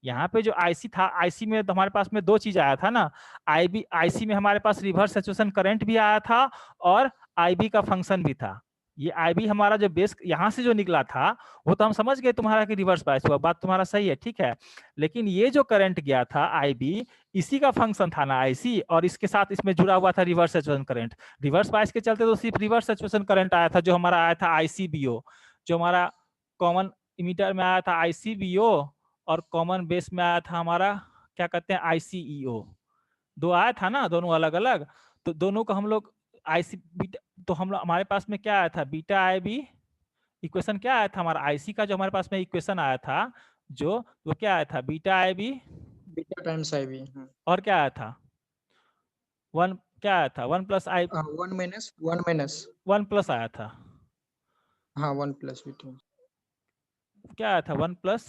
यहाँ पे जो आईसी था, आईसी में तो हमारे पास में दो चीज आया था ना, आईसी में हमारे पास रिवर्स सैचुरेशन करंट भी आया था और आईबी का फंक्शन भी था। ये आईबी हमारा जो बेस यहाँ से जो निकला था वो तो हम समझ गए तुम्हारा कि रिवर्स बायस हुआ, बात तुम्हारा सही है, ठीक है। लेकिन ये जो करंट गया था आईबी, इसी का फंक्शन था ना आईसी, और इसके साथ इसमें जुड़ा हुआ था reverse saturation current. Reverse bias के चलते तो सिर्फ रिवर्स सैचुरेशन करंट आया था, जो हमारा आया था आईसीबीओ, जो हमारा कॉमन इमीटर में आया था आईसीबीओ, और कॉमन बेस में आया था हमारा क्या कहते हैं आईसीईओ। दो आया था ना, दोनों अलग अलग। तो दोनों को हम लोग आईसी बीटा, तो हम लोग हमारे पास में क्या आया था, बीटा आई बी इक्वेशन क्या आया था हमारा, आईसी का जो हमारे पास में इक्वेशन आया था जो, वो क्या आया था, beta I B beta times I B. और क्या आया था, वन, क्या आया था, one plus I, one plus आया था, हाँ वन प्लस बीटा, क्या आया था, one plus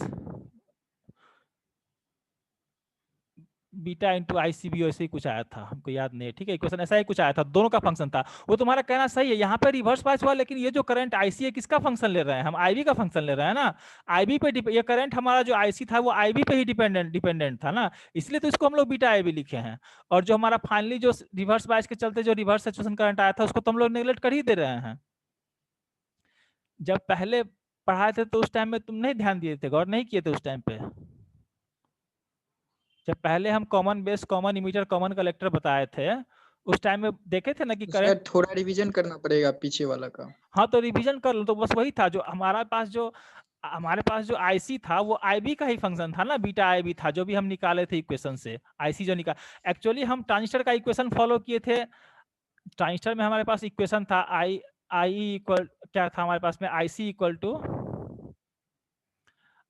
beta into ICB ऐसे ही कुछ आया था, हमको याद नहीं है, ठीक है। इक्वेशन ऐसा ही कुछ आया था, दोनों का फंक्शन था। वो तुम्हारा कहना सही है, यहाँ पे रिवर्स बायस हुआ, लेकिन ये जो करंट आईसी है किसका फंक्शन ले रहे हैं हम, आईबी का फंक्शन ले रहे हैं ना। आईबी पे ये करंट हमारा जो आईसी था वो आईबी पे ही डिपेंडेंट था ना, इसलिए तो इसको हम लोग बीटा आईबी लिखे हैं। और जो हमारा फाइनली जो रिवर्स बायस के चलते जो रिवर्स सैचुरेशन करंट आया था उसको तो हम लोग नेगलेक्ट कर ही दे रहे हैं। जब पहले पढ़ाए थे तो उस टाइम में तुम नहीं ध्यान दिए थे, गौर नहीं किए थे उस टाइम पे, जब पहले हम common base, common emitter, common collector बताए थे, उस टाइम में देखे थे ना कि करंट, शायद थोड़ा रिवीजन करना पड़ेगा पीछे वाला का। हाँ तो रिवीजन कर लो, तो बस वही था जो हमारे पास जो आईसी था वो आईबी का ही फंक्शन था ना, बीटा आईबी था जो भी हम निकाले थे इक्वेशन से, आईसी जो निकाल, एक्चुअली हम ट्रांजिस्टर का इक्वेशन फॉलो किए थे। ट्रांजिस्टर में हमारे पास इक्वेशन था आई इक्वल क्या था हमारे पास में, IC equal to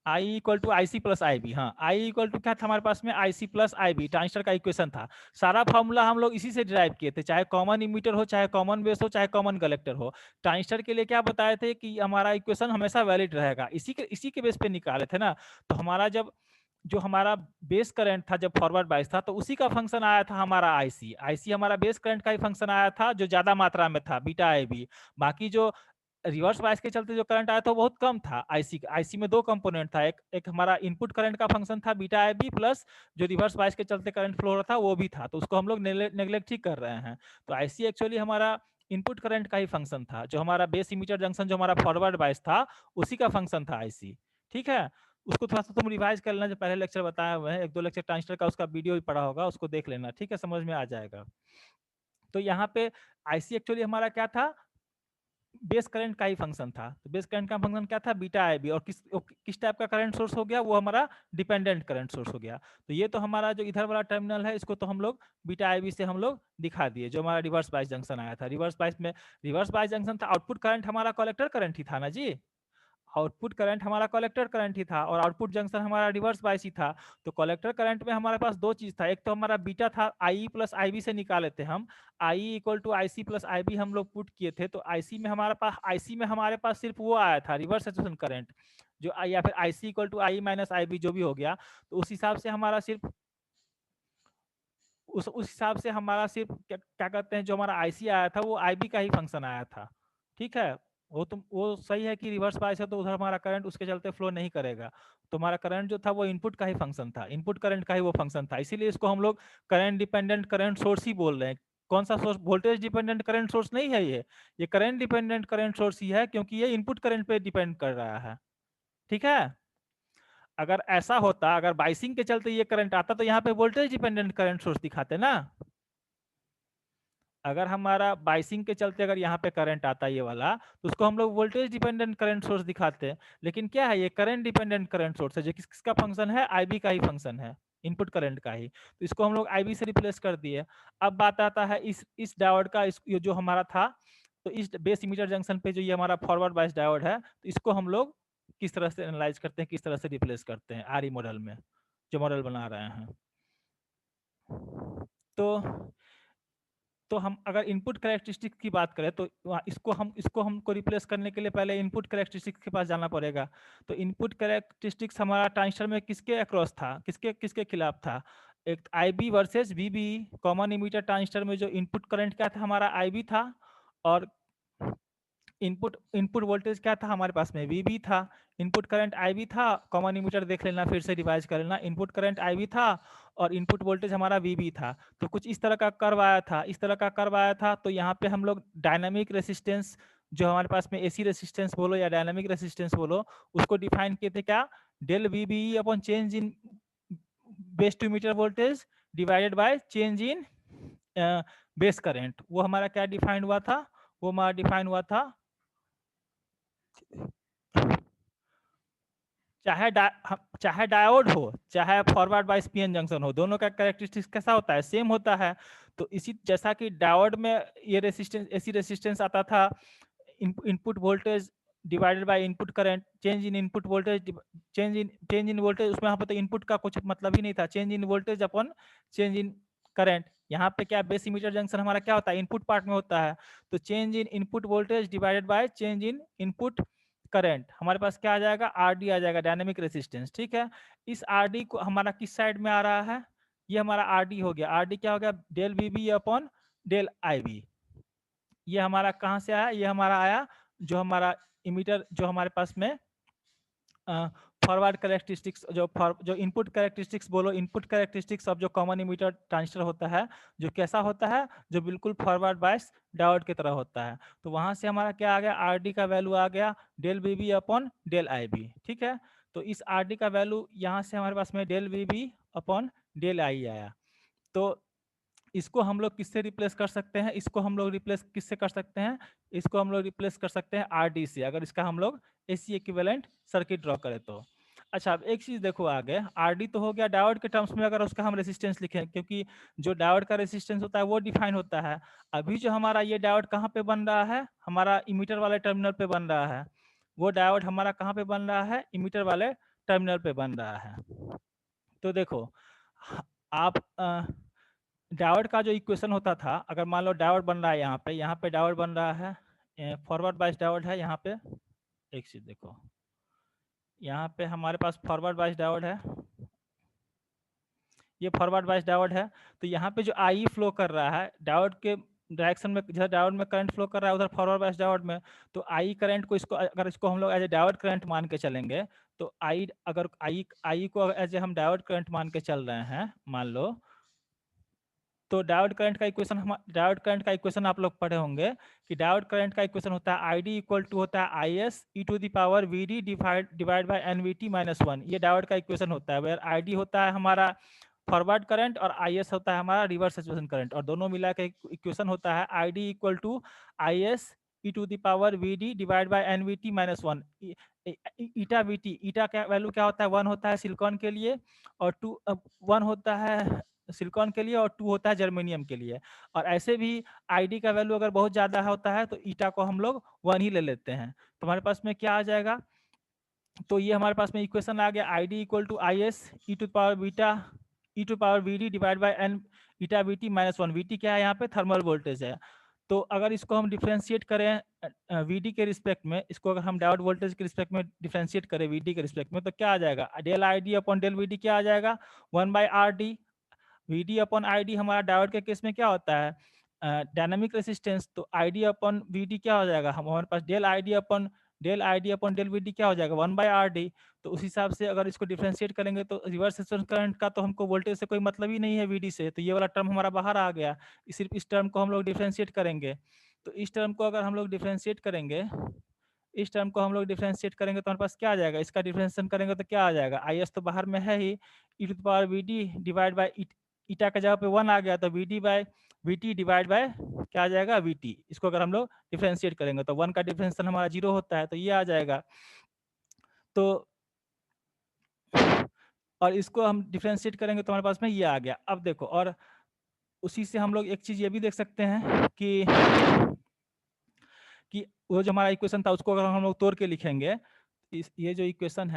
I equal to I C plus I B, हाँ आई इक्वल टू क्या था हमारे पास में, I C plus I B, transistor का इक्वेशन था। सारा फॉर्मूला हम लोग इसी से डिराइव किए थे, चाहे कॉमन इमीटर हो, चाहे कॉमन बेस हो, चाहे कॉमन कलेक्टर हो। ट्रांजिस्टर के लिए क्या बताए थे कि हमारा इक्वेशन हमेशा वैलिड रहेगा, इसी के बेस पे निकाले थे ना। तो हमारा जब जो हमारा बेस करंट था जब फॉरवर्ड बायस था, तो उसी का फंक्शन आया था हमारा आईसी। आईसी हमारा बेस करंट का ही फंक्शन आया था जो ज्यादा मात्रा में था, बीटा आई बी। बाकी जो रिवर्स बायस के चलते जो करंट आया था बहुत कम था। आईसी में दो कंपोनेंट था, एक हमारा इनपुट करंट का फंक्शन था बीटा आई बी, प्लस जो रिवर्स बायस के चलते करंट फ्लो हो रहा था वो भी था, तो उसको हम लोग नेग्लेक्ट ही कर रहे हैं। तो आईसी एक्चुअली हमारा इनपुट करंट का ही फंक्शन था, जो हमारा बेस इमीटर जंक्शन जो हमारा फॉरवर्ड बायस था उसी का फंक्शन था आईसी, ठीक है। उसको थोड़ा सा तुम रिवाइज कर लेना, जो पहले लेक्चर बताया हुए हैं, एक दो लेक्चर ट्रांजिस्टर का उसका वीडियो भी पड़ा होगा, उसको देख लेना, ठीक है, समझ में आ जाएगा। तो यहाँ पे आईसी एक्चुअली हमारा क्या था, बेस करंट का ही फंक्शन था। तो बेस करंट का फंक्शन क्या था, बीटा आई बी, और किस टाइप का करंट सोर्स हो गया, वो हमारा डिपेंडेंट करंट सोर्स हो गया। तो ये तो हमारा जो इधर वाला टर्मिनल है इसको तो हम लोग बीटा आई बी से हम लोग दिखा दिए, जो हमारा रिवर्स बायस जंक्शन आया था। रिवर्स बायस जंक्शन था, आउटपुट करंट हमारा कलेक्टर करंट ही था ना जी, आउटपुट करंट हमारा कलेक्टर करंट ही था, और आउटपुट जंक्शन हमारा रिवर्स बायस ही था। तो कलेक्टर करंट में हमारे पास दो चीज था, एक तो हमारा बीटा था, आई प्लस आई बी से निकाले थे हम, I equal to I C plus I B हम लोग पुट किए थे। तो आईसी में हमारे पास सिर्फ वो आया था, रिवर्स सैचुरेशन करंट। जो या फिर IC equal to I minus IB जो भी हो गया, तो उस हिसाब से हमारा सिर्फ उस हिसाब से हमारा सिर्फ क्या क्या कहते हैं, जो हमारा IC आया था वो IB का ही फंक्शन आया था। ठीक है, वो सही है कि रिवर्स बायस है तो उधर हमारा करंट उसके चलते फ्लो नहीं करेगा। तो हमारा करंट जो था वो इनपुट का ही फंक्शन था, इनपुट करंट का ही वो फंक्शन था, इसीलिए इसको हम लोग करंट डिपेंडेंट करंट सोर्स ही बोल रहे हैं। कौन सा source? Voltage dependent current source नहीं है ये करंट डिपेंडेंट करंट सोर्स ही है, क्योंकि ये इनपुट करंट पे डिपेंड कर रहा है। ठीक है, अगर ऐसा होता, अगर बाइसिंग के चलते ये करंट आता तो यहाँ पे वोल्टेज डिपेंडेंट करंट सोर्स दिखाते ना। अगर हमारा बाइसिंग के चलते अगर यहाँ पे करंट आता ये वाला, तो उसको हम लोग वोल्टेज डिपेंडेंट करंट सोर्स दिखाते हैं। लेकिन क्या है, ये करंट डिपेंडेंट करंट सोर्स है, जो किसका फंक्शन है? IB का ही फंक्शन है, इनपुट करंट का ही। तो इसको हम लोग IB से रिप्लेस कर दिए। अब बात आता है इस डायोड का, ये जो हमारा था, तो इस बेस इमीटर जंक्शन पे जो ये हमारा फॉरवर्ड बायस डायोड है, तो इसको हम लोग किस तरह से एनालाइज करते हैं, किस तरह से रिप्लेस करते हैं RE मॉडल में, जो मॉडल बना रहे हैं। तो हम अगर इनपुट कैरेक्टरिस्टिक्स की बात करें तो इसको हमको रिप्लेस करने के लिए पहले इनपुट कैरेक्टरिस्टिक्स के पास जाना पड़ेगा। तो इनपुट कैरेक्टरिस्टिक्स हमारा ट्रांजिस्टर में किसके अक्रॉस था, किसके किसके खिलाफ था? एक IB versus VB। Common emitter transistor में जो इनपुट करंट क्या था, हमारा IB था, और इनपुट इनपुट वोल्टेज क्या था हमारे पास में? VB था। इनपुट करंट IB था, कॉमन इमीटर देख लेना, फिर से रिवाइज कर लेना। इनपुट करंट IB था और इनपुट वोल्टेज हमारा VB था। तो कुछ इस तरह का कर्व आया था, इस तरह का कर्व आया था। तो यहाँ पे हम लोग डायनामिक रेसिस्टेंस, जो हमारे पास में AC रेसिस्टेंस बोलो या डायनामिक रेसिस्टेंस बोलो, उसको डिफाइन किए थे क्या? Del VBE upon change in base to emitter voltage divided by change in base current. वो हमारा क्या डिफाइन हुआ था? वो हमारा डिफाइन हुआ था, चाहे डायोड हो, चाहे फॉरवर्ड बायस PN जंक्शन हो, दोनों का कैरेक्टरिस्टिक्स कैसा होता है? सेम होता है। तो इसी जैसा कि डायोड में ये रेसिस्टेंस, AC रेसिस्टेंस आता था, input voltage divided by input current, change in input voltage, change in voltage, उसमें यहाँ पे तो इनपुट का कुछ मतलब ही नहीं था, change in voltage upon change in current. यहाँ पे क्या, बेस इमीटर जंक्शन हमारा क्या होता है? इनपुट पार्ट में होता है। तो change in input voltage divided by change in input current, हमारे पास क्या आ जाएगा? RD आ जाएगा, डायनेमिक रेसिस्टेंस। ठीक है, इस RD को हमारा किस साइड में आ रहा है? ये हमारा RD हो गया। RD क्या हो गया? Del VB upon del IB। ये हमारा कहाँ से आया? ये हमारा आया जो हमारा इमीटर, जो हमारे पास में फॉरवर्ड कैरेक्टरिस्टिक्स, जो इनपुट कैरेक्टरिस्टिक्स बोलो, इनपुट कैरेक्टरिस्टिक्स ऑफ जो कॉमन इमीटर ट्रांजिस्टर होता है, जो कैसा होता है? जो बिल्कुल फॉरवर्ड बायस डायोड की तरह होता है। तो वहां से हमारा क्या आ गया? RD का वैल्यू आ गया del VB upon del IB। ठीक है, तो इस RD का वैल्यू यहाँ से हमारे पास में del VB upon del I आया। तो इसको हम लोग किससे रिप्लेस कर सकते हैं? इसको हम लोग रिप्लेस किससे कर सकते हैं? इसको हम लोग रिप्लेस कर सकते हैं RD से, अगर इसका हम लोग AC इक्विवेलेंट सर्किट ड्रॉ करें तो। अच्छा, अब एक चीज देखो आगे, RD तो हो गया डायोड के टर्म्स में, अगर उसका हम रेसिस्टेंस लिखें, क्योंकि जो डायोड का रेसिस्टेंस होता है वो डिफाइन होता है। अभी जो हमारा ये डायोड कहाँ पे बन रहा है? हमारा इमीटर वाले टर्मिनल पे बन रहा है। वो डायोड हमारा कहाँ पे बन रहा है? इमीटर वाले टर्मिनल पे बन रहा है। तो देखो, आप डायोड का जो इक्वेशन होता था, अगर मान लो डायोड बन रहा है यहाँ पे डायोड बन रहा है, फॉरवर्ड बायस डायोड है यहाँ पे। एक चीज देखो, यहाँ पे हमारे पास फॉरवर्ड बायस डायोड है, ये फॉरवर्ड बायस डायोड है। तो यहाँ पे जो IE फ्लो कर रहा है डायोड के डायरेक्शन में, जैसे डायोड में करंट फ्लो कर रहा है उधर फॉरवर्ड बायस डायोड में, तो IE करंट को, इसको अगर इसको हम लोग एज ए डायोड करंट मान के चलेंगे, तो अगर IE को एज ए हम डायोड करंट मान के चल रहे हैं, मान लो, तो डायोड करंट का इक्वेशन आप लोग पढ़े होंगे कि डायोड करंट का इक्वेशन होता है ID इक्वल टू होता है IS e to the power VD divide by NVT minus 1। ये डायोड का इक्वेशन होता है, वेयर ID होता है हमारा फॉरवर्ड करंट और IS होता है हमारा रिवर्स सैचुरेशन करंट, और दोनों मिला के इक्वेशन होता है ID equal to IS e to the power VD divide by NVT minus 1। Eta VT, eta का वैल्यू क्या होता है? 1 होता है सिलिकॉन के लिए, और 1 होता है सिलिकॉन के लिए, और 2 होता है जर्मेनियम के लिए। और ऐसे भी ID का वैल्यू अगर बहुत ज्यादा होता है तो ईटा को हम लोग 1 ही ले लेते हैं। तो हमारे पास में क्या आ जाएगा? तो ये हमारे पास में इक्वेशन आ गया ID equal to IS e to power beta e to power VD divide by n eta VT minus 1। VT क्या है? यहाँ पे थर्मल वोल्टेज है। तो अगर इसको हम डिफरेंशिएट करें वीडी के रिस्पेक्ट में, इसको अगर हम डायोड वोल्टेज के रिस्पेक्ट में डिफरेंशिएट करें वीडी के रिस्पेक्ट में, तो क्या आ जाएगा? Del I D upon del VD क्या आ जाएगा? 1/RD। वीडी अपॉन आईडी हमारा डायोड के केस में क्या होता है? Dynamic resistance. तो आईडी अपॉन वीडी क्या हो जाएगा? हमारे पास del ID upon del VD क्या हो जाएगा? 1/RD। तो उस हिसाब से अगर इसको डिफरेंशिएट करेंगे तो रिवर्स रेजिस्टेंस करंट का तो हमको वोल्टेज से कोई मतलब ही नहीं है वीडी से, तो ये वाला टर्म हमारा बाहर आ गया। सिर्फ इस टर्म को हम लोग डिफरेंशिएट करेंगे। तो इस टर्म को अगर हम लोग डिफरेंशिएट करेंगे, इस टर्म को हम लोग डिफरेंशिएट करेंगे तो हमारे पास क्या आ जाएगा? इसका डिफरेंशिएशन करेंगे तो क्या आ जाएगा? आई एस तो बाहर में है ही, E to the power V D divide by eta का जगह पे 1 आ गया, तो V D by V T divide by क्या आ जाएगा? V T. इसको अगर हम लोग डिफरेंशिएट करेंगे तो 1 का डिफरेंशिएशन हमारा 0 होता है, तो ये आ जाएगा। तो और इसको हम डिफरेंशिएट करेंगे तो हमारे पास में ये आ गया। अब देखो, और उसी से हम लोग एक चीज ये भी देख सकते हैं कि वो जो हमारा इक्वेशन था उसको अगर हम लोग तोड़ के लिखेंगे, ये जो इक्वेशन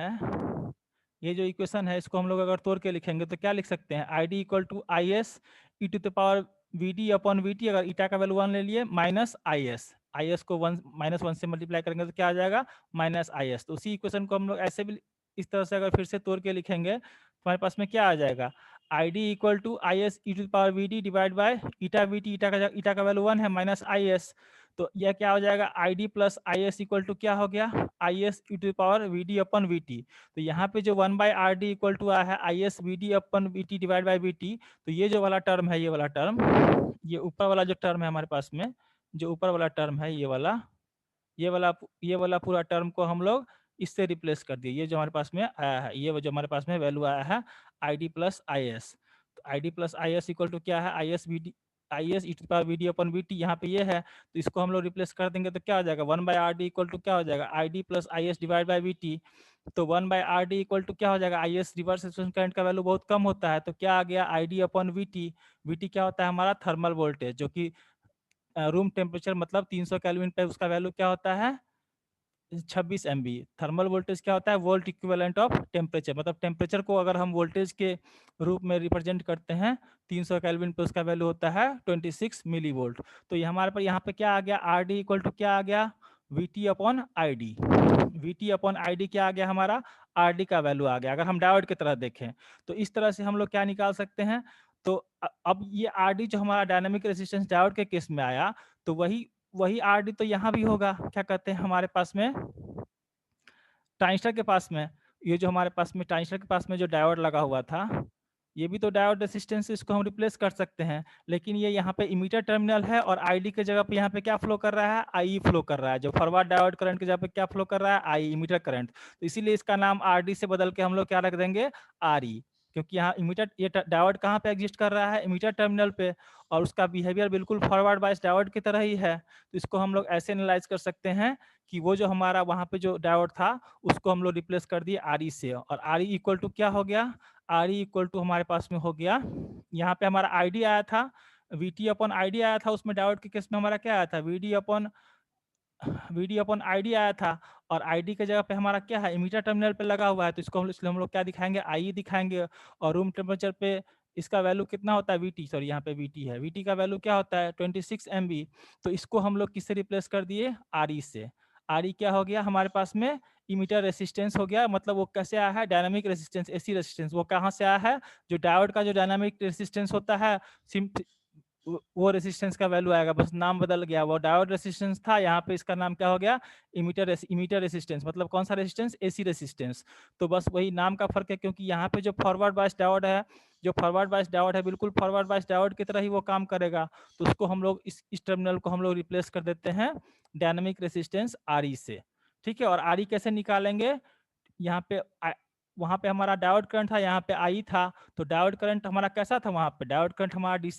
है इसको हम लोग अगर तोड़ के लिखेंगे तो क्या लिख सकते हैं? I D equal to I S E to the power V D upon V T, अगर ईटा का वैल्यू 1 ले लिए, माइनस आई एस को -1 से मल्टीप्लाई करेंगे तो क्या आ जाएगा? माइनस आई एस। तो उसी इक्वेशन को हम लोग ऐसे भी इस तरह से अगर फिर से तोड़ के लिखेंगे तो हमारे पास में क्या आ जाएगा? I D equal to I S E to the power V D divide by eta V T, eta का वैल्यू 1 है, माइनस आई एस। तो यह क्या हो जाएगा? I D plus I S equal to क्या हो गया? I S E to the power V D upon V T. तो यहाँ पे जो 1/RD इक्वल टू आया है I S V D upon V T divide by V T, तो ये जो वाला टर्म है, ये वाला टर्म, ये ऊपर वाला जो टर्म है हमारे पास में, जो ऊपर वाला टर्म है ये वाला पूरा टर्म को हम लोग इससे रिप्लेस कर दिए। ये जो हमारे पास में आया है, ये जो हमारे पास में वैल्यू आया है I D plus I S. तो I D plus I S equal to क्या है? I S E to power V D upon V T, यहाँ पे ये है, तो इसको हम लोग रिप्लेस कर देंगे तो क्या हो जाएगा? 1/RD इक्वल टू क्या हो जाएगा? I D plus I S divide by V T. तो 1/RD इक्वल टू क्या हो जाएगा? I S reverse resistance current का वैल्यू बहुत कम होता है, तो क्या आ गया? आई D upon V T. We T क्या होता है? हमारा थर्मल वोल्टेज, जो कि रूम टेम्परेचर मतलब 300 केल्विन पे उसका वैल्यू क्या होता है? 26 MV। थर्मल वोल्टेज क्या होता है? वोल्ट इक्विवेलेंट ऑफ टेम्परेचर, मतलब टेम्परेचर को अगर हम वोल्टेज के रूप में रिप्रेजेंट करते हैं 300 केल्विन पे उसका वैल्यू होता है 26 मिली वोल्ट। तो ये हमारे पर यहाँ पे क्या आ गया? आर डी इक्वल टू क्या आ गया? We T upon I D. We T upon I D क्या आ गया? हमारा आर डी का वैल्यू आ गया। अगर हम डायोड की तरह देखें तो इस तरह से हम लोग क्या निकाल सकते हैं? तो अब ये आर डी जो हमारा डायनामिक रेजिस्टेंस डायोड के केस में आया, तो वही वही आर डी तो यहाँ भी होगा। क्या कहते हैं हमारे पास में ट्रांजिस्टर के पास में, ये जो हमारे पास में ट्रांजिस्टर के पास में जो डायोड लगा हुआ था, ये भी तो डायोड रेसिस्टेंस, इसको हम रिप्लेस कर सकते हैं। लेकिन ये यहाँ पे इमीटर टर्मिनल है और आईडी के जगह पे यहाँ पे क्या फ्लो कर रहा है? आई फ्लो कर रहा है। जो फॉरवर्ड डायोड करंट की जगह पे क्या फ्लो कर रहा है? आई, इमीटर करंट। तो इसीलिए इसका नाम आरडी से बदल के हम लोग क्या रख देंगे? आरई। क्योंकि यहाँ इमीटर, ये डायोड कहाँ पे एग्जिस्ट कर रहा है? इमीटर टर्मिनल पे, और उसका बिहेवियर बिल्कुल फॉरवर्ड बायस डायोड की तरह ही है। तो इसको हम लोग ऐसे एनालाइज कर सकते हैं कि वो जो हमारा वहाँ पे जो डायोड था उसको हम लोग रिप्लेस कर दिए आरई से, और आरई इक्वल टू क्या हो गया? आरई इक्वल टू हमारे पास में हो गया, यहाँ पे हमारा आईडी आया था, वीटी अपॉन आईडी आया था, उसमें डायोड के केस में हमारा क्या आया था? वीडी अपॉन आईडी आया था, और आईडी के जगह पे हमारा क्या है? इमीटर टर्मिनल पे लगा हुआ है, तो इसको हम लोग क्या दिखाएंगे? आई दिखाएंगे। और रूम टेम्परेचर पे इसका वैल्यू कितना होता है? वीटी, सॉरी यहाँ पे वीटी है, वीटी का वैल्यू क्या होता है? 26 MV। तो इसको हम लोग किससे रिप्लेस कर दिए? आरई से। आरई क्या हो गया हमारे पास में? इमीटर रेसिस्टेंस हो गया। मतलब वो कैसे आया है? Dynamic resistance, AC resistance. वो कहाँ से आया है? जो डायोड का जो डायनामिक रेसिस्टेंस होता है, वो रेसिस्टेंस का वैल्यू आएगा, बस नाम बदल गया। वो डायोड रेसिस्टेंस था, यहाँ पे इसका नाम क्या हो गया? Emitter resistance. मतलब कौन सा रेसिस्टेंस? AC resistance. तो बस वही नाम का फर्क है, क्योंकि यहाँ पे जो फॉरवर्ड बायस डायोड है, बिल्कुल फॉरवर्ड बायस डायोड की तरह ही वो काम करेगा। तो उसको हम लोग इस टर्मिनल को हम लोग रिप्लेस कर देते हैं डायनामिक रेसिस्टेंस आरई से। ठीक है, और आरई कैसे निकालेंगे? यहाँ पे वहां पे हमारा डायोड करंट था, यहाँ पे आई था, तो डायोड करंट हमारा कैसा था? वहां पे डायोड करंट हमारा डीसी